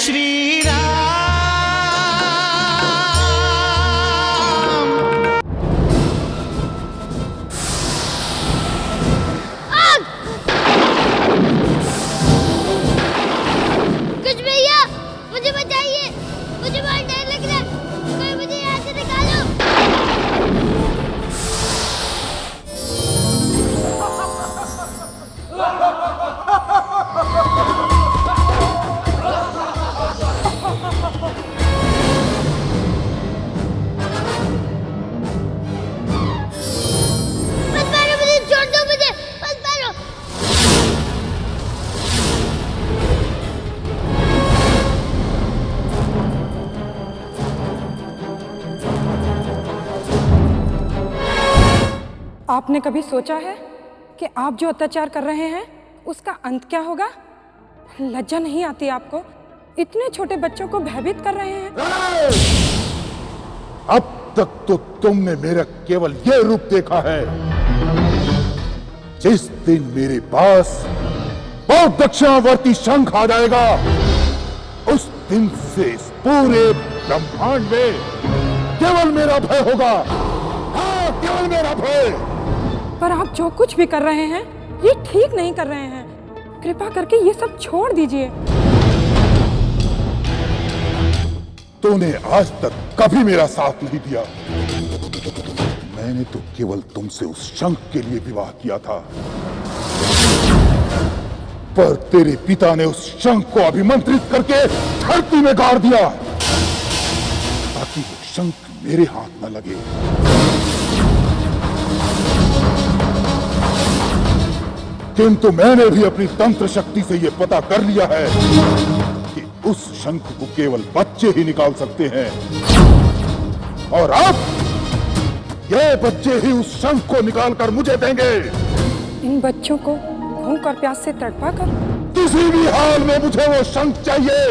श्री राम। कुछ भैया मुझे बचाइए, मुझे बहुत डर लग रहा है, कोई मुझे यहाँ से निकालो। मत मारो मुझे, छोड़ दो मुझे, मत मारो। आपने कभी सोचा है कि आप जो अत्याचार कर रहे हैं उसका अंत क्या होगा? लज्जा नहीं आती आपको? इतने छोटे बच्चों को भयभीत कर रहे हैं। अब तक तो तुमने मेरा केवल ये रूप देखा है। जिस दिन मेरे पास बहुत दक्षिणावर्ती शंख आ जाएगा, उस दिन से इस पूरे ब्रह्मांड में केवल मेरा भय होगा। हाँ, केवल मेरा भय। पर आप जो कुछ भी कर रहे हैं ये ठीक नहीं कर रहे हैं। कृपा करके ये सब छोड़ दीजिए। तूने आज तक कभी मेरा साथ नहीं दिया। मैंने तो केवल तुमसे उस शंख के लिए विवाह किया था, पर तेरे पिता ने उस शंख को अभिमंत्रित करके धरती में गाड़ दिया ताकि वो शंख मेरे हाथ न लगे। किंतु मैंने भी अपनी तंत्र शक्ति से यह पता कर लिया है कि उस शंख को केवल बच्चे ही निकाल सकते हैं, और अब ये बच्चे ही उस शंख को निकालकर मुझे देंगे। इन बच्चों को भूख और प्यास से तड़पा कर किसी भी हाल में मुझे वो शंख चाहिए,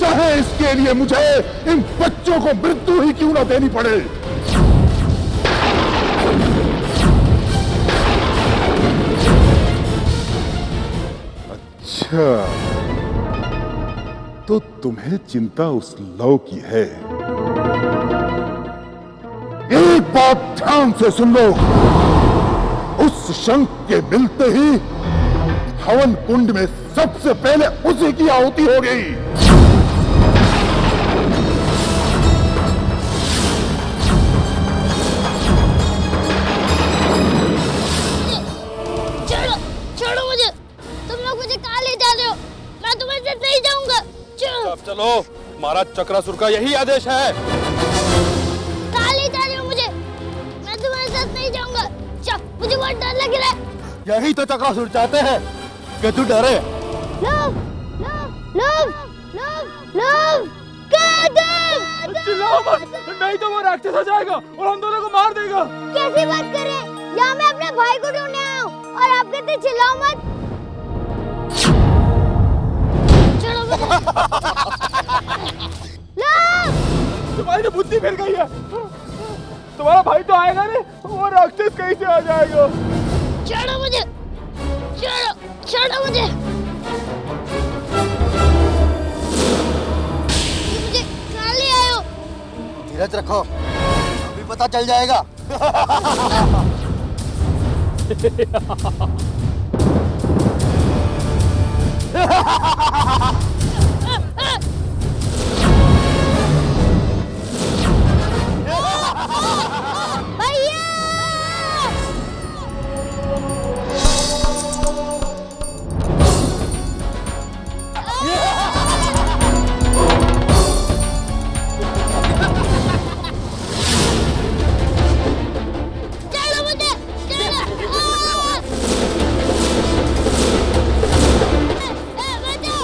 चाहे इसके लिए मुझे इन बच्चों को मृत्यु ही क्यों ना देनी पड़े। अच्छा, तो तुम्हें चिंता उस लव की है। एक बात ध्यान से सुन लो, उस शंख के मिलते ही हवन कुंड में सबसे पहले उसी की आहुति होगी। छोड़ो, छोड़ो मुझे, तुम लोग मुझे कहाँ ले जा रहे हो? मैं तुम्हारे साथ नहीं जाऊंगा। अब चलो, महाराज चक्रासुर का यही आदेश है। कहाँ ले जा रहे हो मुझे? मैं तुम्हारे साथ नहीं जाऊंगा। मुझे बहुत डर लग रहा है। यही तो चक्रासुर चाहते हैं कि तू डरे। Love, love, love, love, love, कादम! चिल्लाओ मत, नहीं तो वो राक्षस आ जाएगा और हम दोनों को मार देगा। कैसी बात कर रहे हैं? यहाँ मैं अपने भाई को ढूंढने आया हूँ और आप कहते चिल्लाओ मत। छोड़ो मुझे। लव! तुम्हारी तो बुद्धि फिर गई है। तुम्हारा भाई तो आएगा नहीं, वो राक्षस कहीं से आ जाएगा। छोड़ो मुझे, छोड़ो, छोड़ो मुझे। मुझे कहाँ ले आए हो? धीरज रखो, अभी पता चल जाएगा। भैया! चलो मुझे, चलो! बचाओ!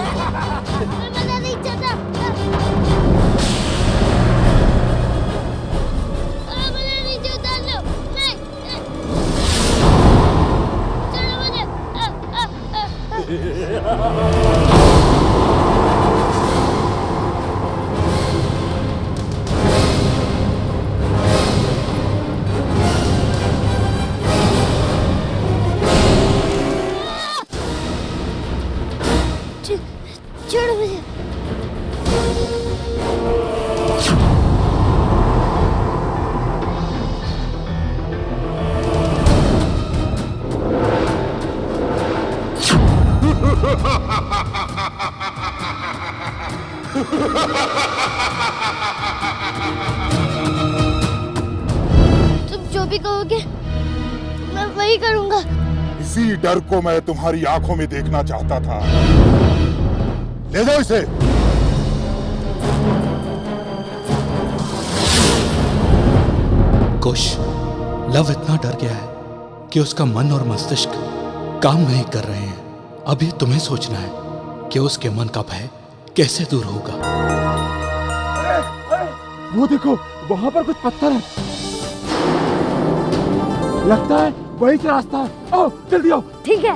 मैं मरना नहीं चाहता। मुझे नीचे उतार दो। नहीं, छोड़ो मुझे। छोड़ो मुझे। तुम जो भी कहोगे मैं वही करूंगा। इसी डर को मैं तुम्हारी आंखों में देखना चाहता था। ले जाओ इसे। कुश, लव इतना डर गया है कि उसका मन और मस्तिष्क काम नहीं कर रहे हैं। अभी तुम्हें सोचना है कि उसके मन का भय कैसे दूर होगा। वो देखो, वहां पर कुछ पत्थर है। लगता है वही से रास्ता है। आओ जल्दी आओ। ठीक है।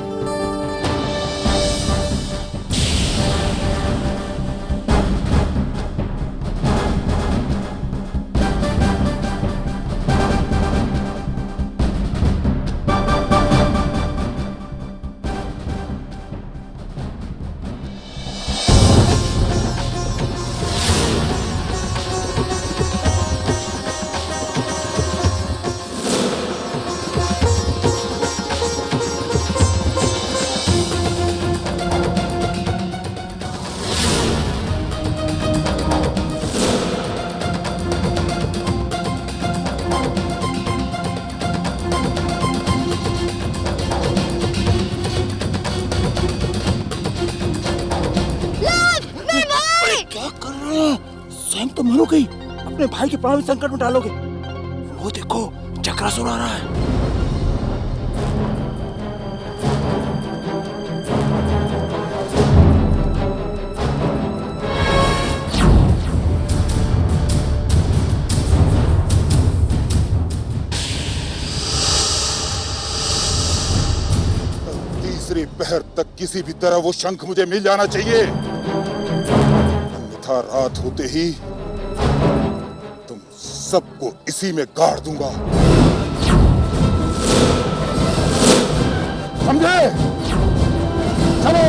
सैम तो मरो गई। अपने भाई के प्राण संकट में डालोगे। वो देखो, चक्रासुर आ रहा है। तीसरे पहर तक किसी भी तरह वो शंख मुझे मिल जाना चाहिए, अन्यथा रात होते ही तुम सबको इसी में गाड़ दूंगा। समझे? चलो।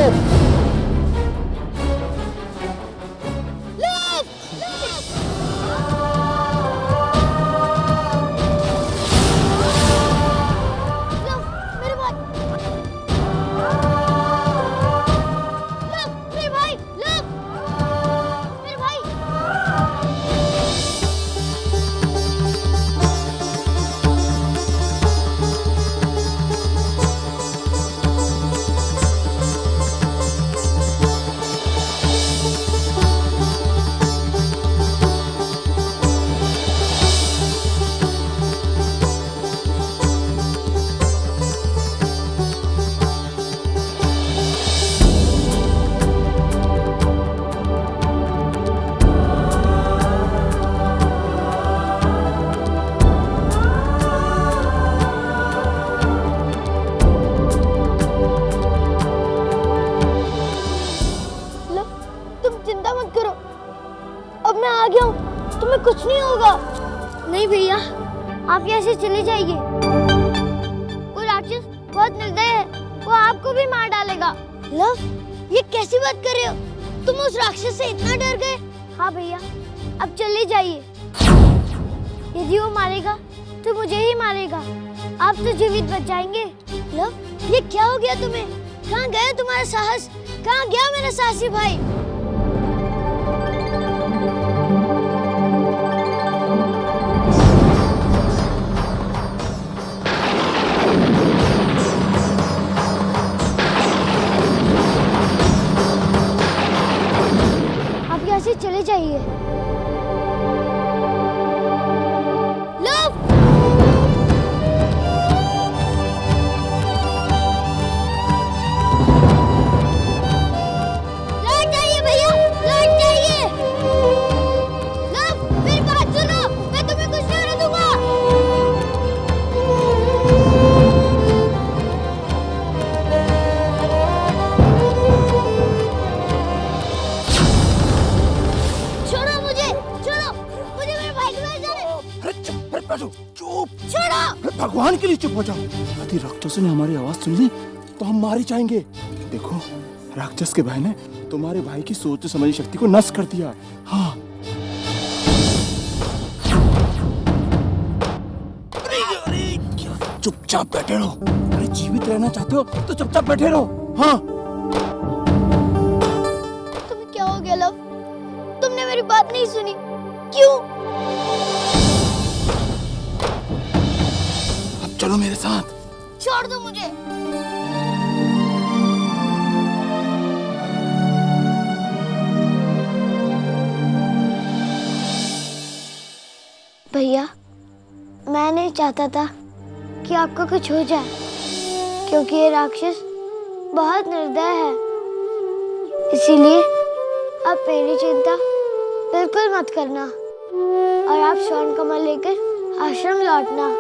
तुम्हें कुछ नहीं होगा। नहीं भैया, आप यहाँ से चले जाइए। वो राक्षस बहुत निर्दयी है, वो आपको भी मार डालेगा। लव, ये कैसी बात कर रहे हो? तुम उस राक्षस से इतना डर गए? हाँ भैया, अब चले जाइए। यदि वो मारेगा तो मुझे ही मारेगा, आप तो जीवित बच जाएंगे। लव, ये क्या हो गया तुम्हें? कहाँ गया तुम्हारा साहस? कहाँ गया मेरा साहसी भाई? आप यहाँ से चले जाइए। लव, भगवान के लिए चुप हो जाओ। यदि राक्षसों ने हमारी आवाज सुन ली तो हम मारे जाएंगे। देखो, राक्षस के भाई ने तुम्हारे भाई की सोच समझ शक्ति को नष्ट कर दिया। हाँ, चुपचाप बैठे रहो। अरे जीवित रहना चाहते हो तो चुपचाप बैठे रहो। हाँ, तुम्हें क्या हो गया लव? तुमने मेरी बात नहीं सुनी, क्यों? अब चलो मेरे साथ। छोड़ दो मुझे। भैया, मैं नहीं चाहता था कि आपको कुछ हो जाए, क्योंकि ये राक्षस बहुत निर्दय है। इसीलिए आप मेरी चिंता बिल्कुल मत करना और आप स्वर्ण कमल लेकर आश्रम लौटना।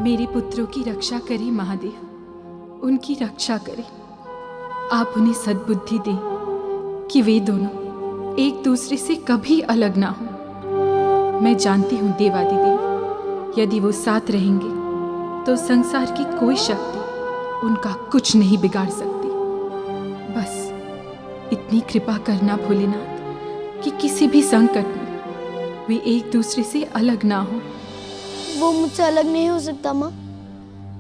मेरे पुत्रों की रक्षा करें महादेव, उनकी रक्षा करें। आप उन्हें सद्बुद्धि दें कि वे दोनों एक दूसरे से कभी अलग ना हो। मैं जानती हूँ देवादिदेव, यदि वो साथ रहेंगे तो संसार की कोई शक्ति उनका कुछ नहीं बिगाड़ सकती। बस इतनी कृपा करना भोलेनाथ कि किसी भी संकट में वे एक दूसरे से अलग ना हो। वो मुझसे अलग नहीं हो सकता माँ,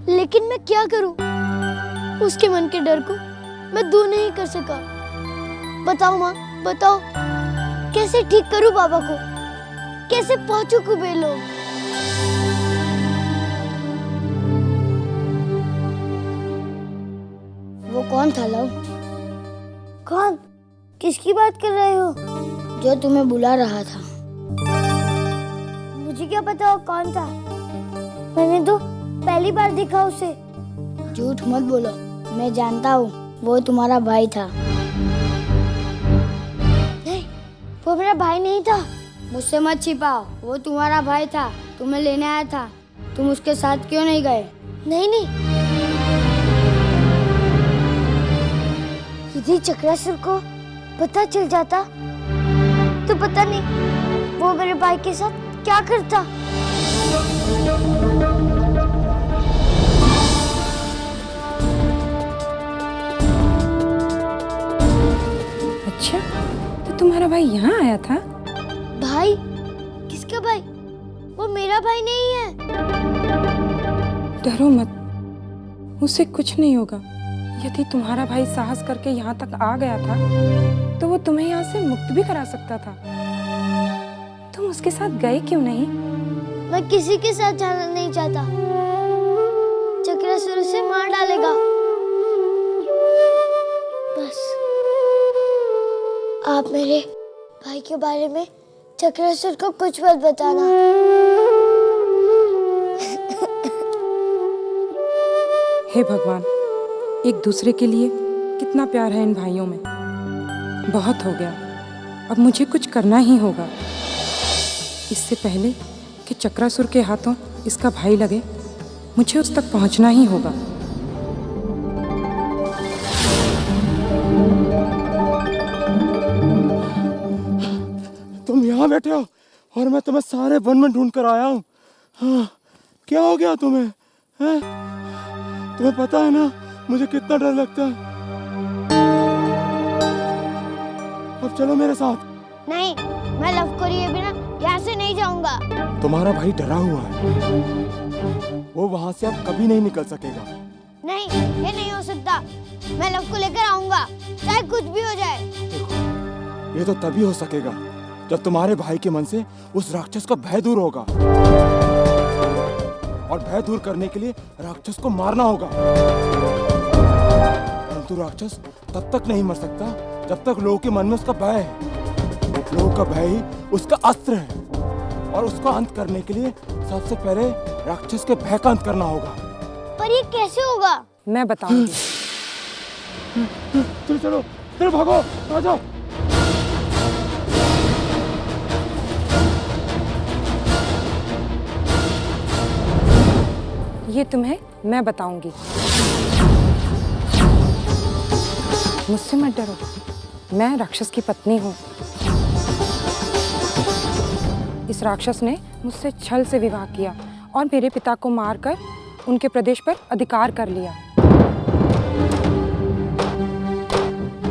लेकिन मैं क्या करूं? उसके मन के डर को मैं दूर नहीं कर सका। बताओ माँ, बताओ, कैसे ठीक करूं बाबा को? कैसे पहुंचूं कुबेर? वो कौन था लव? कौन? किसकी बात कर रहे हो? जो तुम्हें बुला रहा था। मुझे क्या पता वो कौन था? मैंने तो पहली बार देखा उसे। झूठ मत बोलो, मैं जानता हूँ वो तुम्हारा भाई था। नहीं, वो मेरा भाई नहीं था। मुझसे मत छिपाओ, वो तुम्हारा भाई था, तुम्हें लेने आया था। तुम उसके साथ क्यों नहीं गए? नहीं नहीं, यदि चक्रासुर को पता चल जाता तो पता नहीं वो मेरे भाई के साथ क्या करता। अच्छा, तो तुम्हारा भाई यहाँ आया था? भाई? किसका भाई? वो मेरा भाई नहीं है। डरो मत, उसे कुछ नहीं होगा। यदि तुम्हारा भाई साहस करके यहाँ तक आ गया था तो वो तुम्हें यहाँ से मुक्त भी करा सकता था। तुम उसके साथ गए क्यों नहीं? मैं किसी के साथ जाना नहीं चाहता। चक्रासुर उसे मार डालेगा। बस आप मेरे भाई के बारे में चक्रासुर को कुछ मत बताना। हे भगवान, एक दूसरे के लिए कितना प्यार है इन भाइयों में। बहुत हो गया, अब मुझे कुछ करना ही होगा। इससे पहले कि चक्रासुर के हाथों इसका भाई लगे, मुझे उस तक पहुंचना ही होगा। तुम यहाँ बैठे हो और मैं तुम्हें सारे वन में ढूंढ कर आया हूँ। हाँ, क्या हो गया तुम्हें? हैं? तुम्हें पता है ना मुझे कितना डर लगता है। अब चलो मेरे साथ। नहीं, मैं लव को लिए बिना यहाँ से नहीं जाऊंगा। तुम्हारा भाई डरा हुआ है, वो वहाँ से अब कभी नहीं निकल सकेगा। नहीं, ये नहीं हो सकता। मैं लव को लेकर आऊंगा, चाहे कुछ भी हो जाए। देखो, ये तो तभी हो सकेगा जब तुम्हारे भाई के मन से उस राक्षस का भय दूर होगा। और भय दूर करने के लिए राक्षस को मारना होगा। परंतु राक्षस तब तक नहीं मर सकता जब तक लोगों के मन में उसका भय है। लोगों का भय ही उसका अस्त्र है, और उसका अंत करने के लिए सबसे पहले राक्षस के भय का अंत करना होगा। पर ये कैसे होगा? मैं बताऊंगी। चलो चलो, चलो भागो, आ जाओ। ये तुम्हें मैं बताऊंगी। मुझसे मत डरो, मैं राक्षस की पत्नी हूँ। इस राक्षस ने मुझसे छल से विवाह किया और मेरे पिता को मारकर उनके प्रदेश पर अधिकार कर लिया।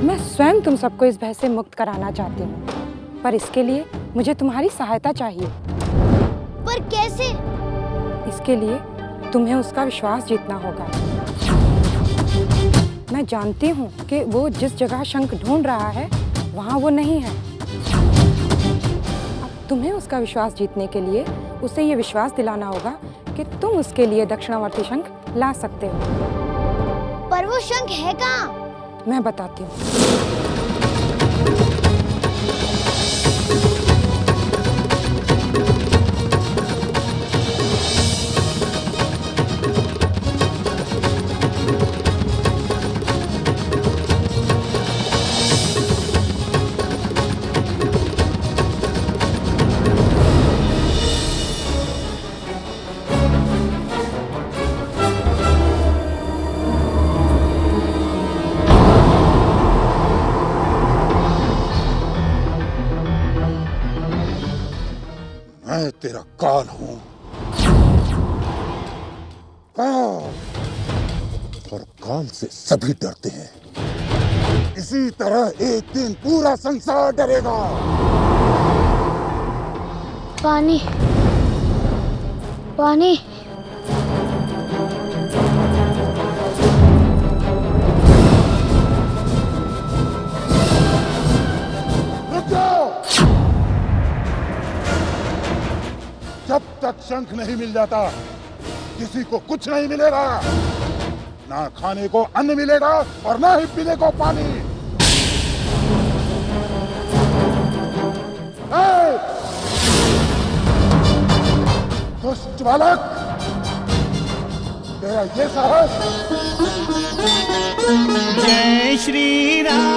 मैं स्वयं तुम सबको इस भय से मुक्त कराना चाहती हूँ, पर इसके लिए मुझे तुम्हारी सहायता चाहिए। पर कैसे? इसके लिए तुम्हें उसका विश्वास जीतना होगा। मैं जानती हूँ कि वो जिस जगह शंख ढूंढ रहा है वहाँ वो नहीं है। अब तुम्हें उसका विश्वास जीतने के लिए उसे ये विश्वास दिलाना होगा कि तुम उसके लिए दक्षिणावर्ती शंख ला सकते हो। पर वो शंख है कहाँ? मैं बताती हूँ। मैं तेरा काल हूं, काल, और काल से सभी डरते हैं। इसी तरह एक दिन पूरा संसार डरेगा। पानी, पानी। रुक जाओ! जब तक शंख नहीं मिल जाता किसी को कुछ नहीं मिलेगा। ना खाने को अन्न मिलेगा और ना ही पीने को पानी। दुष्ट बालक, तेरा ये साहस। जय श्री राम।